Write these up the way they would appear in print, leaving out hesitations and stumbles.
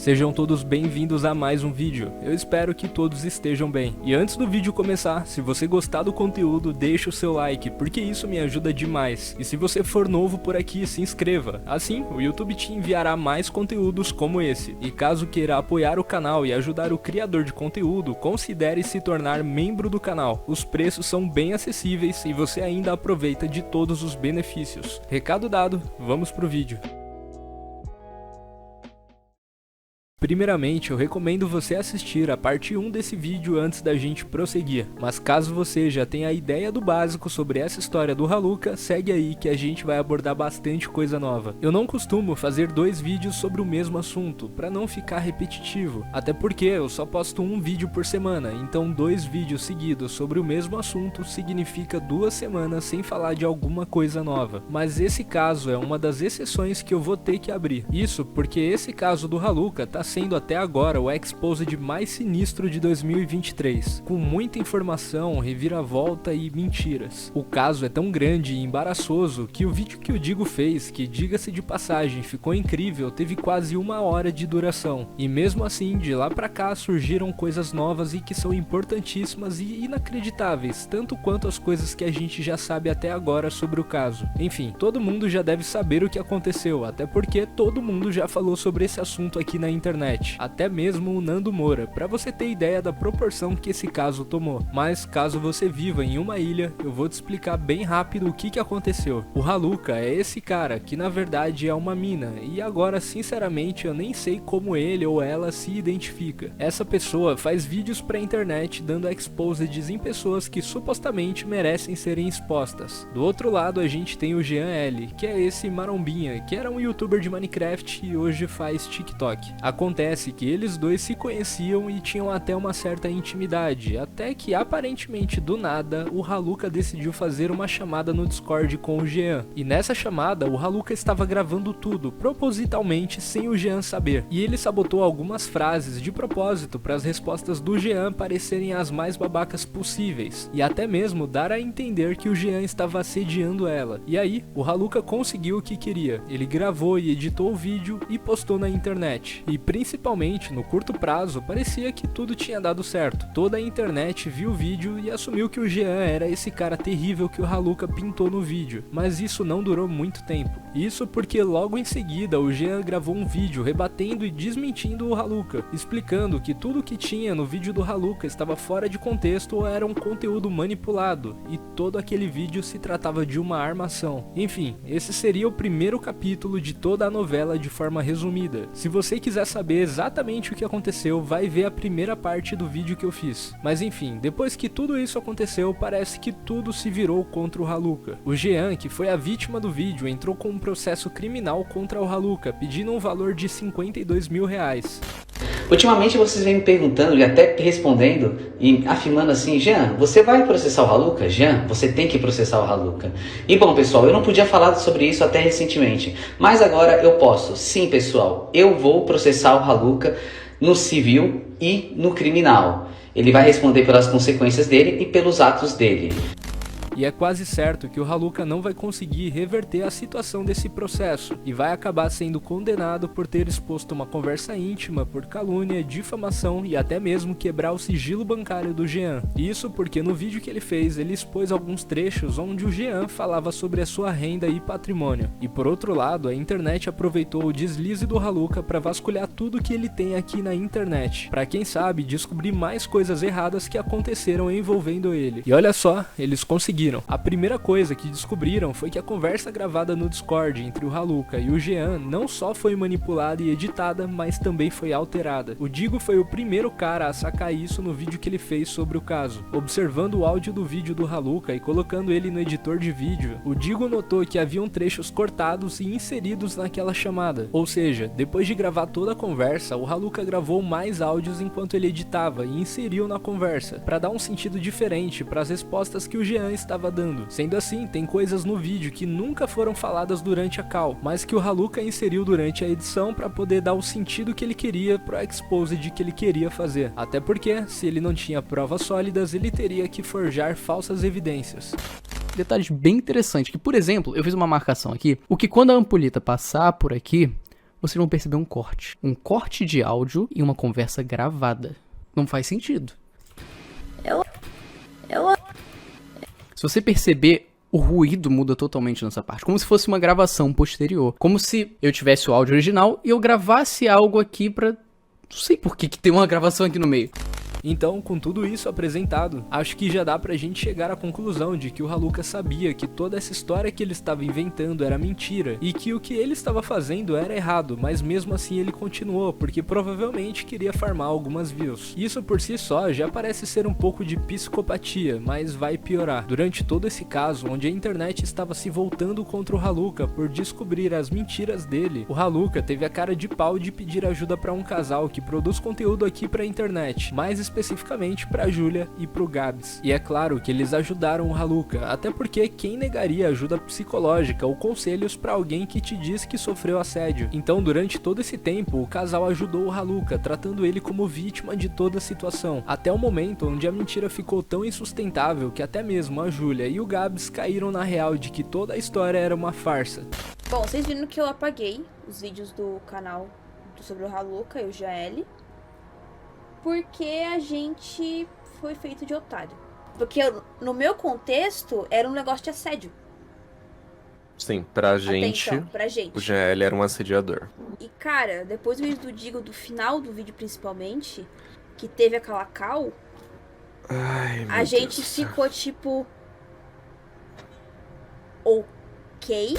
Sejam todos bem-vindos a mais um vídeo, eu espero que todos estejam bem. E antes do vídeo começar, se você gostar do conteúdo, deixa o seu like, porque isso me ajuda demais. E se você for novo por aqui, se inscreva, assim o YouTube te enviará mais conteúdos como esse. E caso queira apoiar o canal e ajudar o criador de conteúdo, considere se tornar membro do canal. Os preços são bem acessíveis e você ainda aproveita de todos os benefícios. Recado dado, vamos pro vídeo. Primeiramente, eu recomendo você assistir a parte 1 desse vídeo antes da gente prosseguir, mas caso você já tenha a ideia do básico sobre essa história do Haluka, segue aí que a gente vai abordar bastante coisa nova. Eu não costumo fazer 2 vídeos sobre o mesmo assunto, para não ficar repetitivo, até porque eu só posto um vídeo por semana, então 2 vídeos seguidos sobre o mesmo assunto significa 2 semanas sem falar de alguma coisa nova. Mas esse caso é uma das exceções que eu vou ter que abrir. Isso porque esse caso do Haluka tá sendo até agora o exposed mais sinistro de 2023, com muita informação, reviravolta e mentiras. O caso é tão grande e embaraçoso que o vídeo que o Digo fez, que diga-se de passagem ficou incrível, teve quase 1 hora de duração. E mesmo assim, de lá pra cá surgiram coisas novas e que são importantíssimas e inacreditáveis, tanto quanto as coisas que a gente já sabe até agora sobre o caso. Enfim, todo mundo já deve saber o que aconteceu, até porque todo mundo já falou sobre esse assunto aqui na internet. Até mesmo o Nando Moura, para você ter ideia da proporção que esse caso tomou. Mas caso você viva em uma ilha, eu vou te explicar bem rápido o que aconteceu. O Haluka é esse cara que na verdade é uma mina, e agora sinceramente eu nem sei como ele ou ela se identifica. Essa pessoa faz vídeos pra internet dando exposeds em pessoas que supostamente merecem serem expostas. Do outro lado a gente tem o Jean L, que é esse marombinha, que era um youtuber de Minecraft e hoje faz TikTok. Acontece que eles dois se conheciam e tinham até uma certa intimidade, até que aparentemente do nada o Haluka decidiu fazer uma chamada no Discord com o Jean. E nessa chamada o Haluka estava gravando tudo, propositalmente sem o Jean saber. E ele sabotou algumas frases de propósito para as respostas do Jean parecerem as mais babacas possíveis, e até mesmo dar a entender que o Jean estava assediando ela. E aí o Haluka conseguiu o que queria, ele gravou e editou o vídeo e postou na internet. E principalmente no curto prazo, parecia que tudo tinha dado certo. Toda a internet viu o vídeo e assumiu que o Jean era esse cara terrível que o Haluka pintou no vídeo. Mas isso não durou muito tempo. Isso porque logo em seguida o Jean gravou um vídeo rebatendo e desmentindo o Haluka, explicando que tudo que tinha no vídeo do Haluka estava fora de contexto ou era um conteúdo manipulado, e todo aquele vídeo se tratava de uma armação. Enfim, esse seria o primeiro capítulo de toda a novela de forma resumida. Se você quiser saber exatamente o que aconteceu, vai ver a primeira parte do vídeo que eu fiz. Mas enfim, depois que tudo isso aconteceu, parece que tudo se virou contra o Haluka. O Jean, que foi a vítima do vídeo, entrou com um processo criminal contra o Haluka, pedindo um valor de 52 mil reais. Ultimamente vocês vêm me perguntando e até respondendo e afirmando assim: Jean, você vai processar o Haluka? Jean, você tem que processar o Haluka. E bom pessoal, eu não podia falar sobre isso até recentemente, mas agora eu posso. Sim pessoal, eu vou processar o Haluka no civil e no criminal. Ele vai responder pelas consequências dele e pelos atos dele. E é quase certo que o Haluka não vai conseguir reverter a situação desse processo e vai acabar sendo condenado por ter exposto uma conversa íntima por calúnia, difamação e até mesmo quebrar o sigilo bancário do Jean. Isso porque no vídeo que ele fez, ele expôs alguns trechos onde o Jean falava sobre a sua renda e patrimônio. E por outro lado, a internet aproveitou o deslize do Haluka para vasculhar tudo que ele tem aqui na internet, para quem sabe descobrir mais coisas erradas que aconteceram envolvendo ele. E olha só, eles conseguiram. A primeira coisa que descobriram foi que a conversa gravada no Discord entre o Haluka e o Jean não só foi manipulada e editada, mas também foi alterada. O Digo foi o primeiro cara a sacar isso no vídeo que ele fez sobre o caso. Observando o áudio do vídeo do Haluka e colocando ele no editor de vídeo, o Digo notou que haviam trechos cortados e inseridos naquela chamada. Ou seja, depois de gravar toda a conversa, o Haluka gravou mais áudios enquanto ele editava e inseriu na conversa, para dar um sentido diferente para as respostas que o Jean estava dando. Sendo assim, tem coisas no vídeo que nunca foram faladas durante a call, mas que o Haluka inseriu durante a edição para poder dar o sentido que ele queria pro exposed que ele queria fazer. Até porque, se ele não tinha provas sólidas, ele teria que forjar falsas evidências. Detalhes bem interessantes, que por exemplo, eu fiz uma marcação aqui, o que quando a ampulheta passar por aqui, vocês vão perceber um corte. Um corte de áudio e uma conversa gravada. Não faz sentido. Se você perceber, o ruído muda totalmente nessa parte. Como se fosse uma gravação posterior. Como se eu tivesse o áudio original e eu gravasse algo aqui pra... Não sei por que tem uma gravação aqui no meio. Então, com tudo isso apresentado, acho que já dá pra gente chegar à conclusão de que o Haluka sabia que toda essa história que ele estava inventando era mentira e que o que ele estava fazendo era errado, mas mesmo assim ele continuou, porque provavelmente queria farmar algumas views. Isso por si só já parece ser um pouco de psicopatia, mas vai piorar. Durante todo esse caso, onde a internet estava se voltando contra o Haluka por descobrir as mentiras dele, o Haluka teve a cara de pau de pedir ajuda pra um casal que produz conteúdo aqui pra internet, mais especificamente pra Julia e pro Gabs. E é claro que eles ajudaram o Haluka, até porque quem negaria ajuda psicológica ou conselhos pra alguém que te diz que sofreu assédio? Então, durante todo esse tempo, o casal ajudou o Haluka, tratando ele como vítima de toda a situação, até o momento onde a mentira ficou tão insustentável que até mesmo a Julia e o Gabs caíram na real de que toda a história era uma farsa. Bom, vocês viram que eu apaguei os vídeos do canal sobre o Haluka e o Jael, porque a gente foi feito de otário. Porque no meu contexto era um negócio de assédio. Sim, pra gente, Até então, pra gente. o GL era um assediador. E cara, depois do vídeo do Digo, do final do vídeo principalmente, que teve aquela call, Ai, a gente ficou tipo... Ok?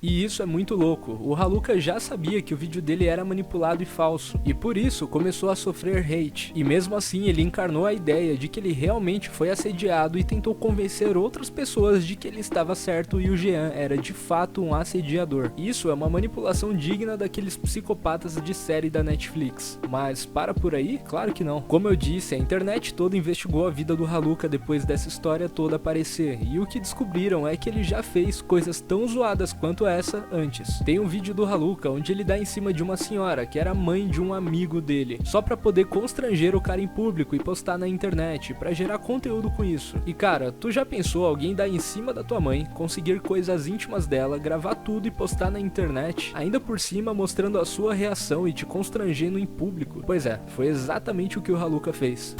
E isso é muito louco, o Haluka já sabia que o vídeo dele era manipulado e falso, e por isso começou a sofrer hate, e mesmo assim ele encarnou a ideia de que ele realmente foi assediado e tentou convencer outras pessoas de que ele estava certo e o Jean era de fato um assediador. Isso é uma manipulação digna daqueles psicopatas de série da Netflix, mas para por aí? Claro que não. Como eu disse, a internet toda investigou a vida do Haluka depois dessa história toda aparecer, e o que descobriram é que ele já fez coisas tão zoadas quanto essa antes. Tem um vídeo do Haluka onde ele dá em cima de uma senhora que era mãe de um amigo dele, só pra poder constranger o cara em público e postar na internet, pra gerar conteúdo com isso. E cara, tu já pensou alguém dar em cima da tua mãe, conseguir coisas íntimas dela, gravar tudo e postar na internet, ainda por cima mostrando a sua reação e te constrangendo em público? Pois é, foi exatamente o que o Haluka fez.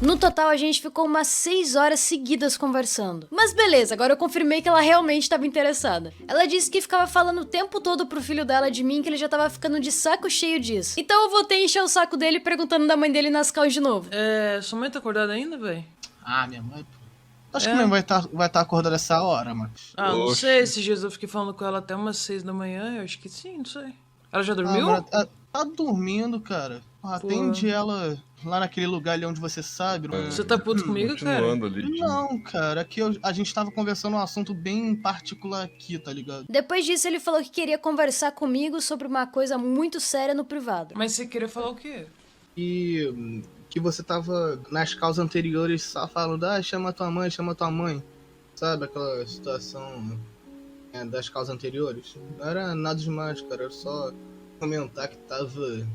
No total, a gente ficou umas 6 horas seguidas conversando. Mas beleza, agora eu confirmei que ela realmente estava interessada. Ela disse que ficava falando o tempo todo pro filho dela de mim, que ele já tava ficando de saco cheio disso. Então eu voltei a encher o saco dele perguntando da mãe dele nas calls de novo. Sua mãe tá acordada ainda, velho? Ah, minha mãe, pô. Acho que minha mãe vai tá acordada essa hora, mano. Ah, não sei, esses dias eu fiquei falando com ela até umas 6 da manhã, eu acho que sim, não sei. Ela já dormiu? Ela tá dormindo, cara. Atende ela lá naquele lugar ali onde você sabe. Você tá puto comigo, cara? Ali. Não, cara, aqui a gente tava conversando um assunto bem particular aqui, tá ligado? Depois disso, ele falou que queria conversar comigo sobre uma coisa muito séria no privado. Mas você queria falar o quê? E que você tava nas causas anteriores só falando, chama tua mãe. Sabe aquela situação das causas anteriores? Não era nada demais, cara, era só comentar que tava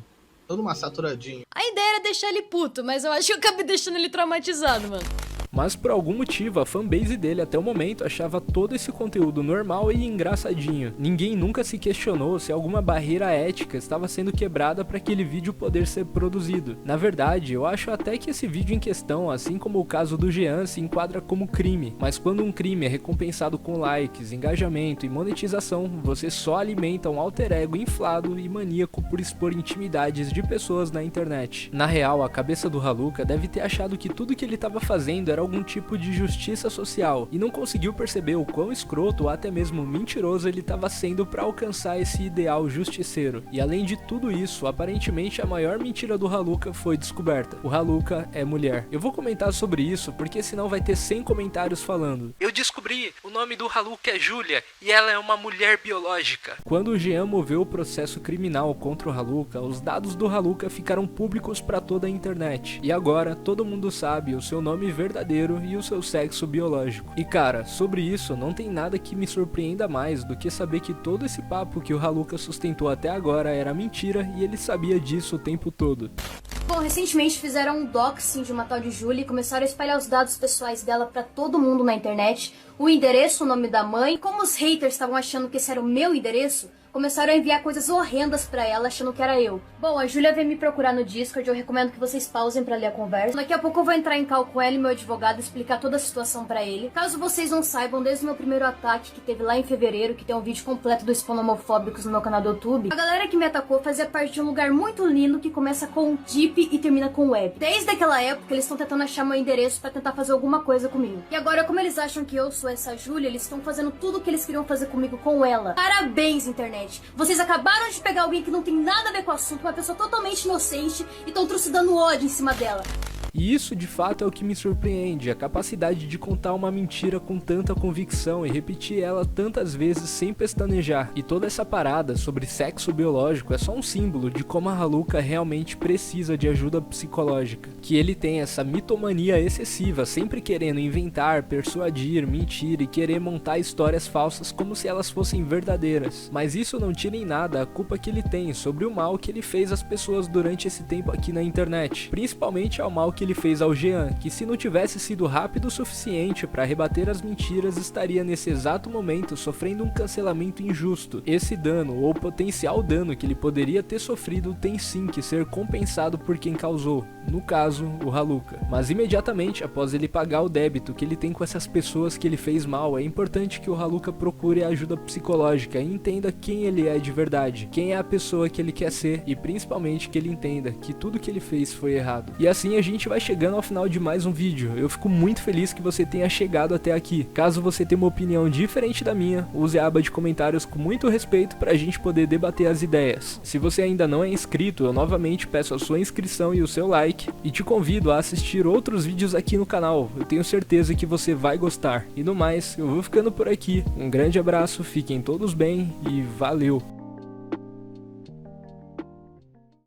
todo massaturadinho. A ideia era deixar ele puto, mas eu acho que eu acabei deixando ele traumatizado, mano. Mas por algum motivo a fanbase dele até o momento achava todo esse conteúdo normal e engraçadinho. Ninguém nunca se questionou se alguma barreira ética estava sendo quebrada para aquele vídeo poder ser produzido. Na verdade, eu acho até que esse vídeo em questão, assim como o caso do Jean, se enquadra como crime. Mas quando um crime é recompensado com likes, engajamento e monetização, você só alimenta um alter ego inflado e maníaco por expor intimidades de pessoas na internet. Na real, a cabeça do Haluka deve ter achado que tudo que ele estava fazendo era algum tipo de justiça social e não conseguiu perceber o quão escroto ou até mesmo mentiroso ele estava sendo para alcançar esse ideal justiceiro. E além de tudo isso, aparentemente a maior mentira do Haluka foi descoberta. O Haluka é mulher. Eu vou comentar sobre isso porque senão vai ter 100 comentários falando: eu descobri, o nome do Haluka é Julia e ela é uma mulher biológica. Quando o Jean moveu o processo criminal contra o Haluka, os dados do Haluka ficaram públicos para toda a internet. E agora todo mundo sabe o seu nome verdadeiro e o seu sexo biológico. E cara, sobre isso não tem nada que me surpreenda mais do que saber que todo esse papo que o Haluka sustentou até agora era mentira e ele sabia disso o tempo todo. Bom, recentemente fizeram um doxing de uma tal de Julie e começaram a espalhar os dados pessoais dela pra todo mundo na internet, o endereço, o nome da mãe. Como os haters estavam achando que esse era o meu endereço, começaram a enviar coisas horrendas pra ela, achando que era eu. Bom, a Júlia veio me procurar no Discord, eu recomendo que vocês pausem pra ler a conversa. Daqui a pouco eu vou entrar em call com ela e meu advogado e explicar toda a situação pra ele. Caso vocês não saibam, desde o meu primeiro ataque, que teve lá em fevereiro, que tem um vídeo completo do Spawn Homofóbicos no meu canal do YouTube, a galera que me atacou fazia parte de um lugar muito lindo que começa com Deep e termina com Web. Desde aquela época, eles estão tentando achar meu endereço pra tentar fazer alguma coisa comigo. E agora, como eles acham que eu sou essa Júlia, eles estão fazendo tudo o que eles queriam fazer comigo com ela. Parabéns, internet! Vocês acabaram de pegar alguém que não tem nada a ver com o assunto, uma pessoa totalmente inocente, e estão trucidando ódio em cima dela. E isso de fato é o que me surpreende, a capacidade de contar uma mentira com tanta convicção e repetir ela tantas vezes sem pestanejar. E toda essa parada sobre sexo biológico é só um símbolo de como a Haluka realmente precisa de ajuda psicológica. Que ele tem essa mitomania excessiva, sempre querendo inventar, persuadir, mentir e querer montar histórias falsas como se elas fossem verdadeiras. Mas isso não tira em nada a culpa que ele tem sobre o mal que ele fez às pessoas durante esse tempo aqui na internet. Principalmente ao mal que ele fez ao Jean, que se não tivesse sido rápido o suficiente para rebater as mentiras, estaria nesse exato momento sofrendo um cancelamento injusto. Esse dano, ou potencial dano que ele poderia ter sofrido, tem sim que ser compensado por quem causou, no caso, o Haluka. Mas imediatamente após ele pagar o débito que ele tem com essas pessoas que ele fez mal, é importante que o Haluka procure ajuda psicológica e entenda quem ele é de verdade, quem é a pessoa que ele quer ser e principalmente que ele entenda que tudo que ele fez foi errado. E assim a gente vai chegando ao final de mais um vídeo. Eu fico muito feliz que você tenha chegado até aqui. Caso você tenha uma opinião diferente da minha, use a aba de comentários com muito respeito pra gente poder debater as ideias. Se você ainda não é inscrito, eu novamente peço a sua inscrição e o seu like e te convido a assistir outros vídeos aqui no canal. Eu tenho certeza que você vai gostar. E no mais, eu vou ficando por aqui. Um grande abraço, fiquem todos bem e valeu!